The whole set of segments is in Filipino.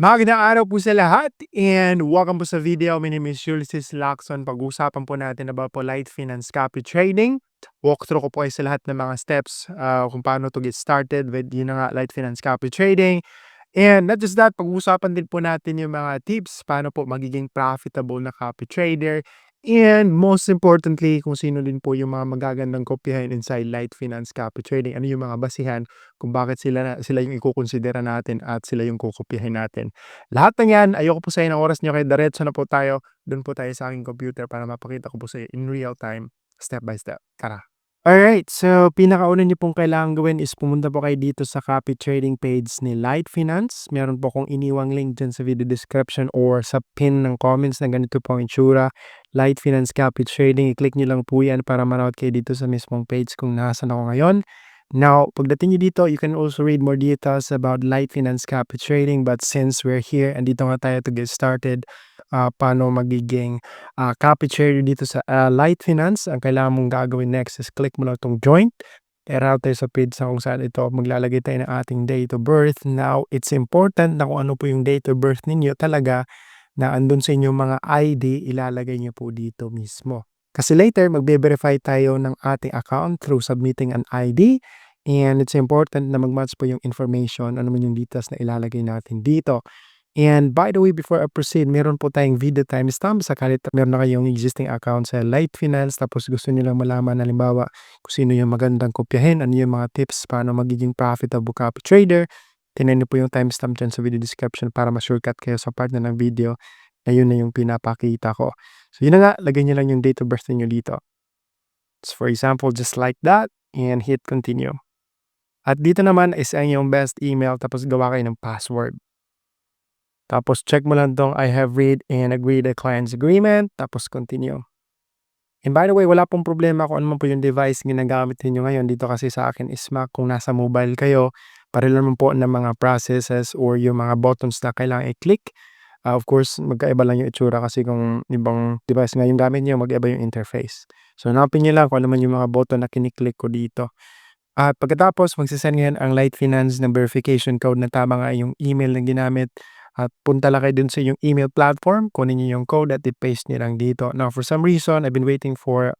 Magandang araw po sa lahat and welcome po sa video. My name is Ulysses Lacson. Pag-uusapan po natin about po LiteFinance copy trading. Walkthrough ko po ay sa lahat ng mga steps kung paano to get started with yun na nga LiteFinance copy trading. And not just that, pag-uusapan din po natin yung mga tips paano po magiging profitable na copy trader. And most importantly, kung sino din po yung mga magagandang kopyahin inside LiteFinance copy trading. Ano yung mga basihan kung bakit sila yung ikukonsidera natin at sila yung kukopyahin natin. Lahat ng yan, ayoko po sa ng oras nyo, kaya diretso na po tayo. Doon po tayo sa aking computer para mapakita ko po sa in real time, step by step. Tara! Alright, so pinakauna niyo pong kailangan gawin is pumunta po kayo dito sa copy trading page ni LiteFinance. Meron po akong iniwang link dyan sa video description or sa pin ng comments na ganito po ang itsura. LiteFinance copy trading, i-click nyo lang po yan para manood kayo dito sa mismong page kung nasan ako ngayon. Now, pagdating nyo dito, you can also read more details about LiteFinance copy trading, but since we're here and dito nga tayo to get started, paano magiging copy trader dito sa LiteFinance, ang kailangan mong gagawin next is click mo lang itong join. I-route tayo sa page na kung saan ito maglalagay tayo ng ating date of birth. Now, it's important na kung ano po yung date of birth ninyo talaga na andun sa inyong mga ID, ilalagay nyo po dito mismo. Kasi later, magbe-verify tayo ng ating account through submitting an ID. And it's important na mag-match po yung information, ano man yung details na ilalagay natin dito. And by the way, before I proceed, meron po tayong video timestamp. Sakalit meron na kayong existing account sa LiteFinance, tapos gusto nyo lang malaman, halimbawa, kung sino yung magandang kopyahin, ano yung mga tips, paano magiging profitable copy trader. Tinan nyo po yung timestamp dyan sa video description para ma-shortcut kayo sa part na ng video. Ayun na yung pinapakita ko. So yun na nga, lagay nyo lang yung date of birth niyo dito. So for example, just like that, and hit continue. At dito naman is ang yung best email, tapos gawa kayo ng password. Tapos check mo lang tong I have read and agreed the client's agreement, tapos continue. And by the way, wala pong problema kung ano man po yung device ginagamit niyo ngayon. Dito kasi sa akin is Mac. Kung nasa mobile kayo, pareho naman po ng mga processes or yung mga buttons na kailangan i-click. Of course, magkaiba lang yung itsura kasi kung ibang device nga yung gamit niyo, mag-iba yung interface. So, hanapin niyo lang kung ano man yung mga button na kiniklik ko dito. At pagkatapos, magsasend ngayon ang LiteFinance ng verification code na tama nga yung email na ginamit. At punta lang kayo dun sa yung email platform, kunin niyo yung code at i-paste niyo lang dito. Now, for some reason, I've been waiting for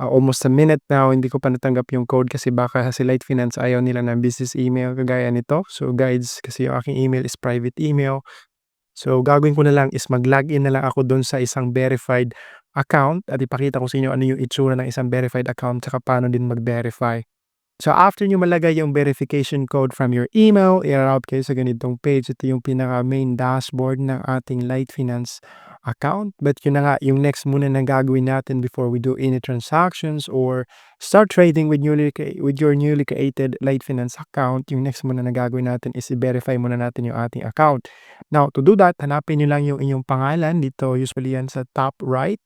almost a minute now. Hindi ko pa natanggap yung code kasi baka si LiteFinance ayaw nila ng business email kagaya nito. So, guys, kasi yung aking email is private email. So, gagawin ko na lang is mag-login na lang ako dun sa isang verified account at ipakita ko sa inyo ano yung itsura ng isang verified account at paano din mag-verify. So, after nyo malagay yung verification code from your email, i-route kayo sa ganitong page. Ito yung pinaka-main dashboard ng ating LiteFinance account. But yun na nga, yung next muna na gagawin natin before we do any transactions or start trading with your newly created LiteFinance account, yung next muna na gagawin natin is i-verify muna natin yung ating account. Now, to do that, hanapin nyo lang yung inyong pangalan. Dito, usually yan sa top right.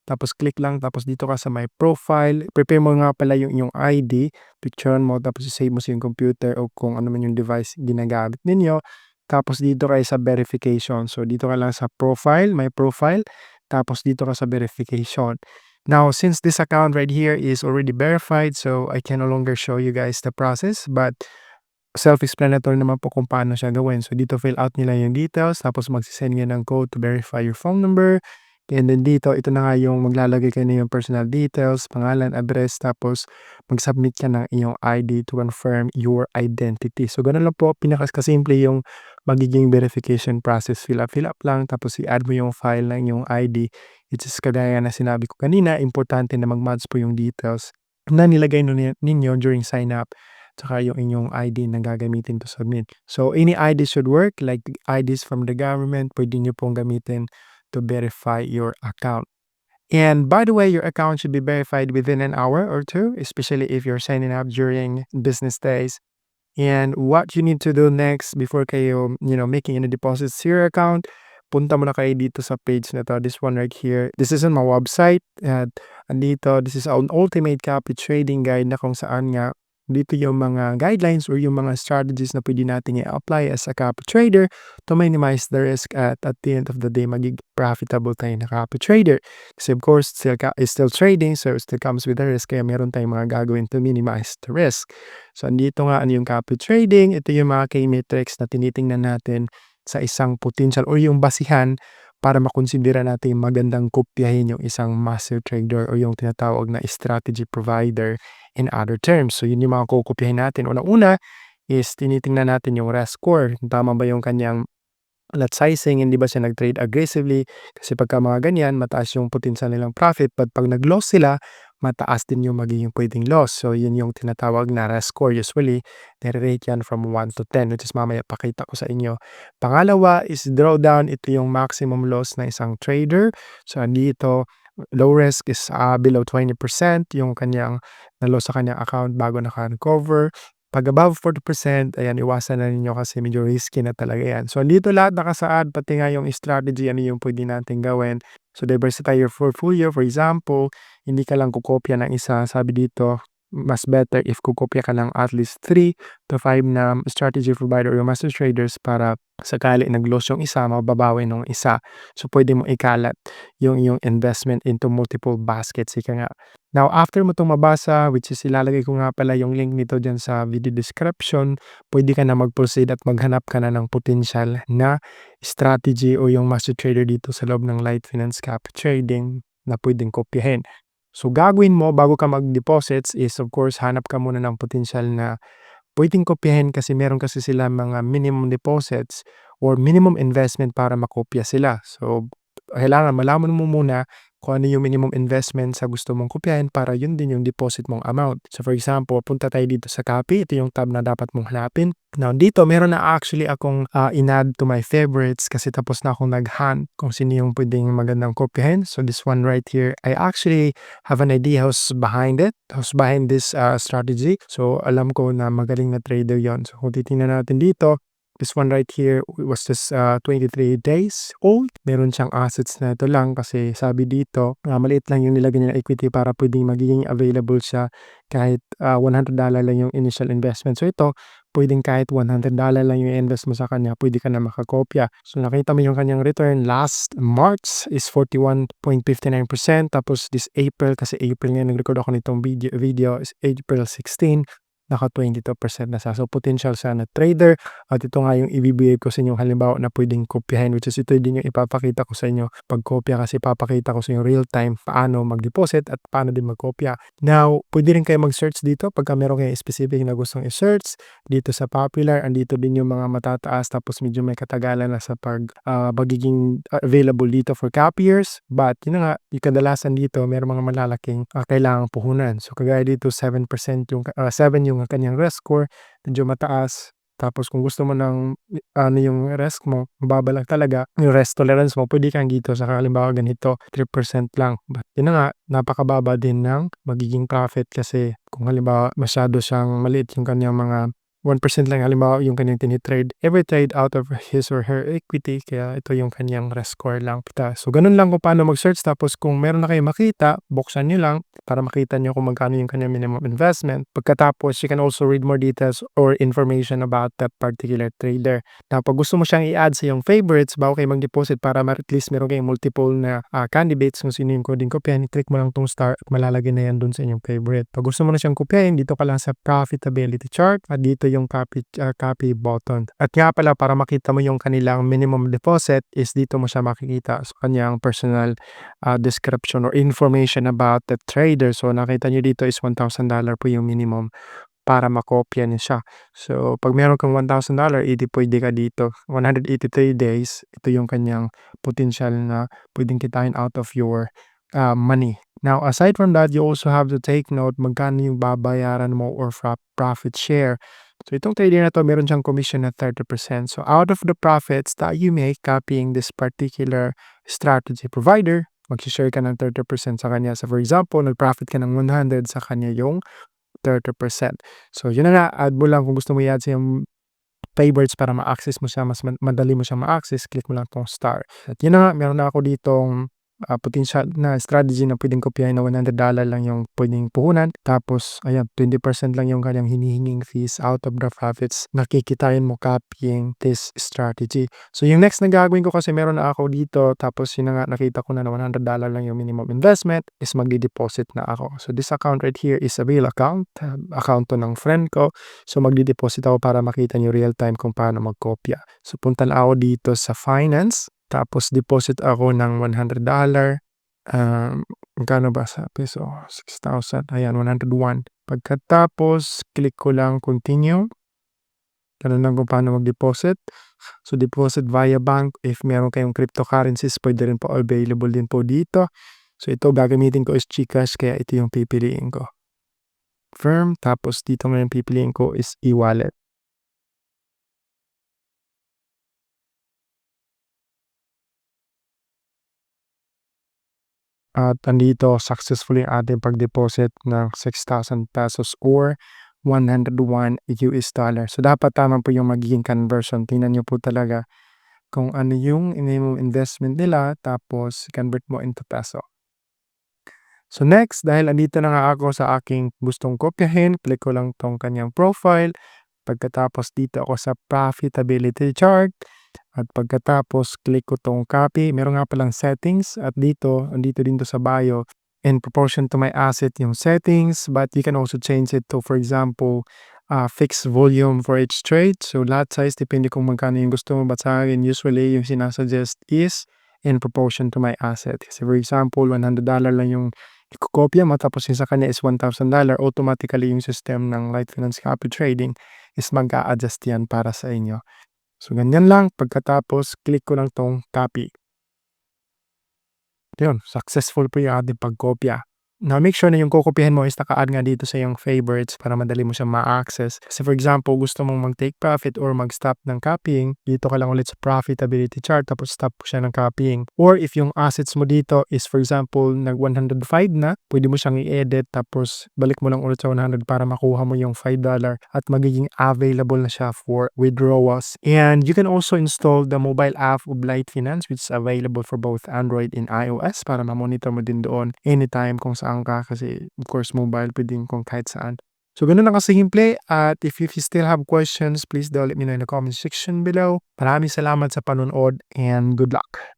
Tapos click lang, tapos dito ka sa my profile. Prepare mo nga pala yung inyong ID, picture mo, tapos i-save mo sa yung computer o kung ano man yung device ginagamit ninyo. Tapos dito kayo sa verification. So dito ka lang sa profile, my profile, tapos dito ka sa verification. Now, since this account right here is already verified, so I can no longer show you guys the process, but self-explanatory naman po kung paano siya gawin. So dito fill out nila yung details, tapos magsisend nyo ng code to verify your phone number. And then dito, ito na nga yung maglalagay kayo na yung personal details, pangalan, address, tapos mag-submit ka ng iyong ID to confirm your identity. So, ganun lang po, pinakasimple yung magiging verification process. Fill up lang, tapos i-add mo yung file ng yung ID. It's just kagaya na sinabi ko kanina, importante na mag-match po yung details na nilagay ninyo during sign up, tsaka yung inyong ID na gagamitin to submit. So, any ID should work, like IDs from the government, pwede nyo pong gamitin to verify your account. And by the way, your account should be verified within an hour or two, especially if you're signing up during business days. And what you need to do next before kayo, making any deposits to your account, punta mo na kayo dito sa page na to, this one right here. This is on my website. At andito, this is an ultimate copy trading guide na kung saan nga dito yung mga guidelines or yung mga strategies na pwede natin i-apply as a copy trader to minimize the risk at the end of the day, magiging profitable tayo na copy trader. Kasi of course, it's still trading, so it still comes with the risk. Kaya meron tayong mga gagawin to minimize the risk. So, andito nga ano yung copy trading. Ito yung mga key metrics na tinitingnan natin sa isang potential o yung basihan para makonsidera natin magandang kopyahin yung isang master trader o yung tinatawag na strategy provider in other terms. So yun yung mga kukopyahin natin. Una-una is tinitingnan natin yung risk score. Kung tama ba yung kanyang lot sizing, hindi ba siya nag-trade aggressively? Kasi pagka mga ganyan, mataas yung potential nilang profit. But pag nag-loss sila, mataas din yung magiging pwedeng loss. So, yun yung tinatawag na risk score. Usually, nire-rate yan from 1 to 10, which is mamaya pakita ko sa inyo. Pangalawa is drawdown. Ito yung maximum loss na isang trader. So, andito, low risk is below 20% yung kanyang na-loss sa kanyang account bago naka-recover. Pag above 40%, ayan, iwasan na ninyo kasi medyo risky na talaga yan. So, andito lahat nakasaad, pati nga yung strategy, ano yung pwede natin gawin. So, diversify your portfolio. For example, hindi ka lang kukopya ng isa. Sabi dito, mas better if kukopya ka ng at least 3 to 5 na strategy provider o master traders para sakali nag-loss yung isa, mababawi ng isa. So, pwede mo ikalat yung investment into multiple baskets. Ika nga. Now, after mo itong mabasa, which is ilalagay ko nga pala yung link nito dyan sa video description, pwede ka na mag-proceed at maghanap ka na ng potential na strategy o yung master trader dito sa loob ng LiteFinance Copy Trading na pwedeng kopyahin. So, gagawin mo bago ka mag-deposits is of course, hanap ka muna ng potential na pwedeng kopyahin kasi meron kasi sila mga minimum deposits or minimum investment para makopya sila. So, kailangan malaman mo muna kung ano yung minimum investment sa gusto mong kopyahin para yun din yung deposit mong amount. So for example, punta tayo dito sa copy. Ito yung tab na dapat mong hanapin. Now dito, meron na actually akong in-add to my favorites kasi tapos na akong nag-hunt kung sino yung pwedeng magandang kopyahin. So this one right here, I actually have an idea who's behind it, who's behind this strategy. So alam ko na magaling na trader yon. So kung titingnan natin dito, this one right here was just 23 days old. Meron siyang assets na ito lang kasi sabi dito, maliit lang yung nilagay niya equity para pwedeng magiging available siya kahit $100 lang yung initial investment. So ito, pwedeng kahit $100 lang yung invest mo sa kanya, pwede ka na makakopya. So nakita mo yung kanyang return last March is 41.59%. Tapos this April, kasi April nga nag-record ako nitong video is April 16, naka 22% na siya. So, potential siya na trader. At ito nga yung ibibigay ko sa inyo halimbawa na pwedeng kopyahin, which is ito din yung ipapakita ko sa inyo pag kopya kasi papakita ko sa inyo real time paano mag-deposit at paano din mag-kopya. Now, pwede rin kayo mag-search dito pagka meron kayo specific na gustong i-search. Dito sa popular, andito din yung mga matataas tapos medyo may katagalan na sa pagiging available dito for copiers. But, yun na nga, yung kadalasan dito, meron mga malalaking kailangang puhunan. So, kagaya dito, 7% yung 7 yung kanyang risk score, medyo mataas. Tapos kung gusto mo ng ano yung risk mo, mababa lang talaga, yung risk tolerance mo, pwede kang dito sa halimbawa ganito, 3% lang. But yun na nga, napakababa din ng magiging profit kasi kung halimbawa masyado siyang maliit yung kanyang mga 1% lang halimbawa yung kanyang tinitrade, every trade out of his or her equity, kaya ito yung kanyang risk score lang. So ganun lang kung paano mag-search, tapos kung meron na kayo makita, buksan nyo lang para makita nyo kung magkano yung kanyang minimum investment. Pagkatapos, you can also read more details or information about that particular trader. Now, pag gusto mo siyang i-add sa yung favorites, bago kayo mag-deposit para at least meron kayong multiple na candidates kung sino yung coding kopyahin, i-click mo lang tong star at malalagay na yan dun sa inyong favorite. Pag gusto mo na siyang kopyahin, dito ka lang sa profitability chart at dito yung copy button. At nga pala, para makita mo yung kanilang minimum deposit is dito mo siya makikita sa kanyang personal description or information about the trader. So nakita nyo dito is $1,000 po yung minimum para makopya niya siya. So pag meron kang $1,000, pwede ka dito. 183 days, ito yung kanyang potential na pwedeng kitain out of your money. Now, aside from that, you also have to take note magkano yung babayaran mo or profit share. So itong trader na to, meron siyang commission na 30%. So out of the profits that you make copying this particular strategy provider, mag-share ka ng 30% sa kanya. So for example, nag-profit ka ng 100, sa kanya yung 30%. So yun na nga, add mo lang kung gusto mo i-add sa yung favorites para ma-access mo siya, mas madali mo siya ma-access, click mo lang tong star. At yun na nga, meron na ako ditong potential na strategy na puwedeng kopyahin na $100 lang yung puwedeng puhunan. Tapos ayan, 20% lang yung kanyang hinihinging fees out of the profits na kikitain mo copying this strategy. So yung next na gagawin ko kasi meron na ako dito tapos yun na nga nakita ko na $100 lang yung minimum investment is magde-deposit na ako. So this account right here is a real account, account 'to ng friend ko. So magde-deposit ako para makita niyo real time kung paano magkopya. So punta na ako dito sa finance, tapos deposit ako ng $100. Magkano ba sa peso? 6,000, ayan 101. Pagkatapos click ko lang continue. Ganun lang kung paano mag-deposit. So deposit via bank, if meron kayong cryptocurrencies puwede rin po, available din po dito. So ito gagamitin ko is GCash kaya ito yung pipiliin ko. Confirm, tapos dito ngayon pipiliin ko is e-wallet. At andito successfully ang ating pag-deposit ng 6,000 pesos or $101. So dapat tama po yung magiging conversion. Tingnan niyo po talaga kung ano yung minimum investment nila tapos convert mo into peso. So next, dahil andito na nga ako sa aking gustong kopyahin, click ko lang tong kanyang profile. Pagkatapos dito ako sa profitability chart. At pagkatapos click ko tong copy. Meron nga palang settings at dito, andito din to sa bio. In proportion to my asset yung settings, but you can also change it to, for example, fixed volume for each trade. So lot size, depende kung magkano yung gusto mo. But sa akin, usually yung sinasuggest is in proportion to my asset. Kasi for example, $100 lang yung ikokopya mo tapos yung sa kanya is $1,000, automatically yung system ng LiteFinance copy trading is mag-a-adjust yan para sa inyo. So ganyan lang, pagkatapos click ko lang tong copy. Yun, successful po yung ating pagkopya. Now, make sure na yung kokopyahin mo is naka-add nga dito sa yung favorites para madali mo siya ma-access. Kasi for example, gusto mong mag-take profit or mag-stop ng copying, dito ka lang ulit sa profitability chart tapos stop siya ng copying. Or if yung assets mo dito is for example, nag 105 na, pwede mo siyang i-edit tapos balik mo lang ulit sa 100 para makuha mo yung $5 at magiging available na siya for withdrawals. And you can also install the mobile app of LiteFinance which is available for both Android and iOS para ma-monitor mo din doon anytime kung saan ka kasi of course mobile pwedeng kung kahit saan. So ganun lang kasimple at if you still have questions, please do let me know in the comment section below. Maraming salamat sa panonood and good luck!